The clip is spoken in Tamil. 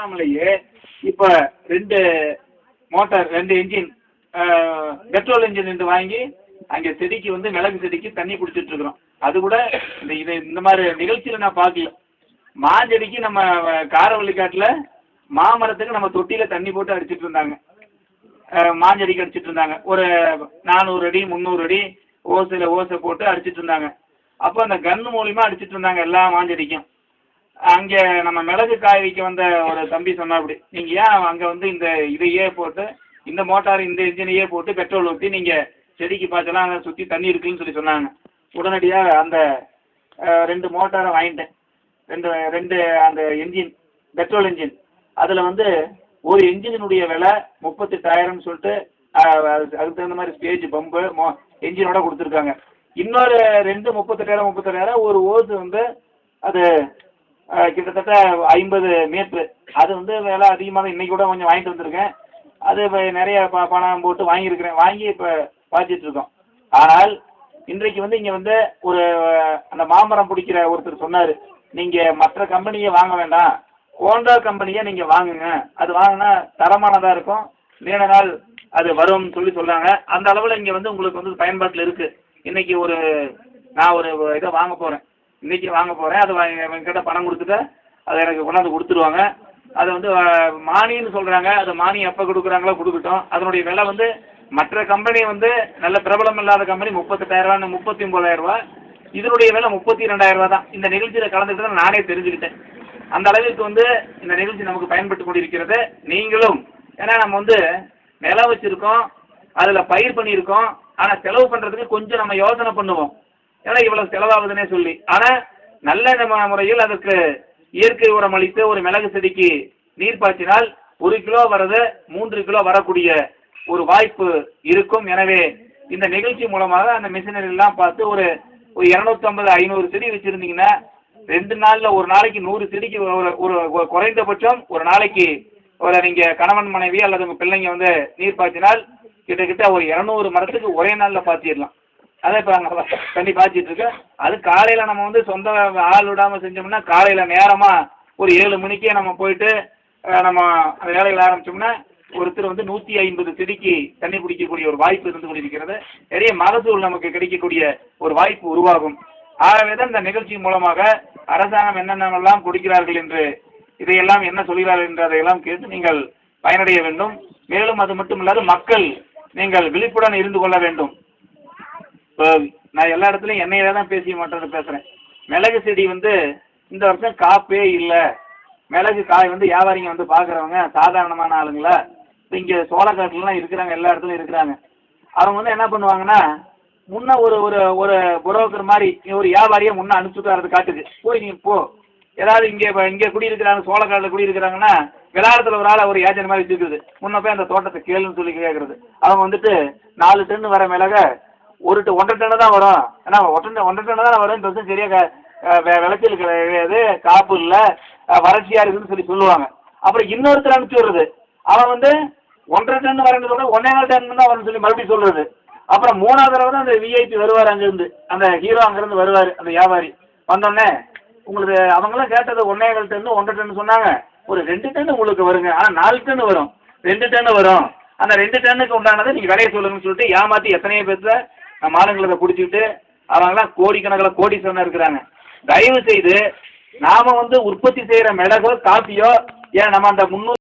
பண்ணாமலேயே இப்போ 2 மோட்டார் 2 இன்ஜின் பெட்ரோல் இன்ஜின் வாங்கி அங்கே செடிக்கு வந்து மிளகு செடிக்கு தண்ணி குடிச்சிட்டு இருக்கிறோம். அது கூட இந்த மாதிரி நிகழ்ச்சியில் நான் பார்க்கல. மாஞ்செடிக்கு நம்ம காரவள்ளிக்காட்டில் மாமரத்துக்கு நம்ம தொட்டியில் தண்ணி போட்டு அடிச்சிட்டு இருந்தாங்க. மாஞ்செடிக்கு அடிச்சிட்டு இருந்தாங்க. ஒரு 400 அடி 300 அடி ஓசை போட்டு அடிச்சிட்டு இருந்தாங்க. அப்போ அந்த கன்று மூலியமாக அடிச்சிட்டு இருந்தாங்க எல்லா மாஞ்செடிக்கும். அங்கே நம்ம மிளகு காய வைக்க வந்த ஒரு தம்பி சொன்னா அப்படி, நீங்கள் ஏன் அங்கே வந்து இதையே போட்டு இந்த மோட்டார் இந்த இன்ஜினையே போட்டு பெட்ரோல் ஊற்றி நீங்கள் செடிக்கு பார்த்தலாம் அங்கே சுற்றி தண்ணி இருக்குன்னு சொல்லி சொன்னாங்க. உடனடியாக அந்த 2 மோட்டாரை வாங்கிட்டேன். ரெண்டு அந்த இன்ஜின் பெட்ரோல் இன்ஜின். அதில் வந்து ஒரு இன்ஜினுடைய விலை 38,000 சொல்லிட்டு அதுக்கு தகுந்த மாதிரி ஸ்டேஜ் பம்பு இன்ஜினோட கொடுத்துருக்காங்க. இன்னொரு 2 38,000 ஒரு ஓசு வந்து அது கிட்டத்தட்ட 50 மீட்ரு. அது வந்து விலை அதிகமாக இன்னைக்கு கூட கொஞ்சம் வாங்கிட்டு வந்திருக்கேன். அது இப்போ நிறைய பணம் போட்டு வாங்கியிருக்கிறேன். வாங்கி இப்போ பாய்ச்சிட்டு இருக்கோம். ஆனால் இன்றைக்கு வந்து இங்கே வந்து ஒரு அந்த மாமரம் பிடிக்கிற ஒருத்தர் சொன்னார், நீங்கள் மற்ற கம்பெனியை வாங்க வேண்டாம், ஹோண்டா கம்பெனியை நீங்கள் வாங்குங்க, அது வாங்கினா தரமானதாக இருக்கும், நீண்ட நாள் அது வரும்னு சொல்கிறாங்க. அந்த அளவில் இங்கே வந்து உங்களுக்கு வந்து பயன்பாட்டில் இருக்குது. இன்றைக்கி நான் ஒரு இதை வாங்க போகிறேன். இன்றைக்கி வாங்க போகிறேன். அது என்கிட்ட பணம் கொடுத்துட்டு அதை எனக்கு கொண்டாந்து கொடுத்துருவாங்க. அதை வந்து மானியம்னு சொல்கிறாங்க. அது மானியம் எப்போ கொடுக்குறாங்களோ கொடுக்கட்டும். அதனுடைய விலை வந்து மற்ற கம்பெனி வந்து நல்ல பிரபலம் இல்லாத கம்பெனி 38,000 39,000. இதனுடைய விலை 32,000 தான். இந்த நிகழ்ச்சியில் கலந்துக்கிட்டு தான் நானே தெரிஞ்சுக்கிட்டேன். அந்த அளவிற்கு வந்து இந்த நிகழ்ச்சி நமக்கு பயன்பட்டு கொண்டிருக்கிறது. நீங்களும் ஏன்னா நம்ம வந்து நிலம் வச்சுருக்கோம், அதில் பயிர் பண்ணியிருக்கோம். ஆனால் செலவு பண்ணுறதுக்கு கொஞ்சம் நம்ம யோசனை பண்ணுவோம், ஏன்னா இவ்வளோ செலவாகுதுன்னே சொல்லி. ஆனால் நல்ல முறையில் அதற்கு இயற்கை உரம் அளித்து ஒரு மிளகு செடிக்கு நீர் பாய்ச்சினால் 1 கிலோ வர்றது 3 கிலோ வரக்கூடிய ஒரு வாய்ப்பு இருக்கும். எனவே இந்த நிகழ்ச்சி மூலமாக அந்த மிஷினரிலாம் பார்த்து ஒரு 250 500 செடி வச்சுருந்தீங்கன்னா 2 நாளில் ஒரு நாளைக்கு 100 செடிக்கு ஒரு குறைந்தபட்சம் ஒரு நாளைக்கு நீங்கள் கணவன் மனைவி அல்லது உங்கள் பிள்ளைங்க வந்து நீர் பாய்ச்சினால் கிட்டத்தட்ட ஒரு 200 மரத்துக்கு ஒரே நாளில் பாய்ச்சிடலாம். அதை இப்போ அங்கே தண்ணி பாய்ச்சிட்டு இருக்கு. அது காலையில் நம்ம வந்து சொந்த ஆள் விடாமல் செஞ்சோம்னா காலையில் நேரமாக ஒரு 7 மணிக்கே நம்ம போயிட்டு நம்ம அந்த வேலைகள் ஆரம்பித்தோம்னா ஒருத்தர் வந்து 150 செடிக்கு தண்ணி பிடிக்கக்கூடிய ஒரு வாய்ப்பு இருந்து கொண்டிருக்கிறது. நிறைய மகசூல் நமக்கு கிடைக்கக்கூடிய ஒரு வாய்ப்பு உருவாகும். ஆகவே தான் இந்த நிகழ்ச்சி மூலமாக அரசாங்கம் என்னென்னலாம் கொடுக்கிறார்கள் என்று இதையெல்லாம் என்ன சொல்கிறார்கள் என்று அதையெல்லாம் கேட்டு நீங்கள் பயனடைய வேண்டும். மேலும் அது மட்டும் இல்லாது மக்கள் நீங்கள் விழிப்புடன் இருந்து கொள்ள வேண்டும். இப்போ நான் எல்லா இடத்துலையும் என்னையில தான் பேசுகிறேன். மிளகு செடி வந்து இந்த வருஷம் காப்பே இல்லை. மிளகு காய் வந்து வியாபாரிங்க வந்து பார்க்குறவங்க சாதாரணமான ஆளுங்களா இப்போ இங்கே சோளக்காட்டுலாம் இருக்கிறாங்க, எல்லா இடத்துலையும் இருக்கிறாங்க. அவங்க வந்து என்ன பண்ணுவாங்கன்னா முன்னே ஒரு புரோக்கர் மாதிரி ஒரு வியாபாரியை முன்னே அனுப்பிச்சுட்டு வரது காட்டுக்கு போய் நீ போ. ஏதாவது இங்கே குடியிருக்கிறாங்க, சோளக்காட்டில் குடியிருக்கிறாங்கன்னா விளாடத்தில் ஒரு ஆளை ஒரு ஏஜென்ட் மாதிரி வச்சுருக்குது. முன்ன போய் அந்த தோட்டத்தை கேளுன்னு சொல்லி கேட்குறது. அவங்க வந்துட்டு 4 டன் வர மிளக 1.5 டன் தான் வரும். ஏன்னா 1.5 டன் தான் வரும். இந்த வருஷம் சரியாக விளைச்சல் கிடையாது, காப்பு இல்லை, வறட்சியாக இருக்குதுன்னு சொல்லி சொல்லுவாங்க. அப்புறம் இன்னொருத்தர் அனுப்பிச்சி விடுறது. அவன் வந்து 1.5 டன் வரேன்னு சொல்ல 1.25 டன் தான் வரும்னு சொல்லி மறுபடியும் சொல்கிறது. அப்புறம் 3வது தடவை தான் அந்த விஐபி வருவார், அங்கேருந்து அந்த ஹீரோ அங்கேருந்து வருவார் அந்த வியாபாரி. வந்தோடனே உங்களுக்கு அவங்களாம் கேட்டது 1.25 டன் 1.5 டன் சொன்னாங்க. ஒரு 2 டன் உங்களுக்கு வருங்க, ஆனால் 4 டன் வரும், 2 டன் வரும். அந்த 2 டன்னுக்கு உண்டானதை நீங்கள் விலையை சொல்லுங்கன்னு சொல்லிட்டு ஏமாற்றி எத்தனையோ பேர்த்த நம்ம ஆளுங்களை பிடிச்சிக்கிட்டு அவங்களாம் கோடிக்கணக்கில் கோடீஸ்வரனா இருக்கிறாங்க. தயவு செய்து நாம் வந்து உற்பத்தி செய்கிற மிளகோ காப்பியோ ஏன் நம்ம அந்த 300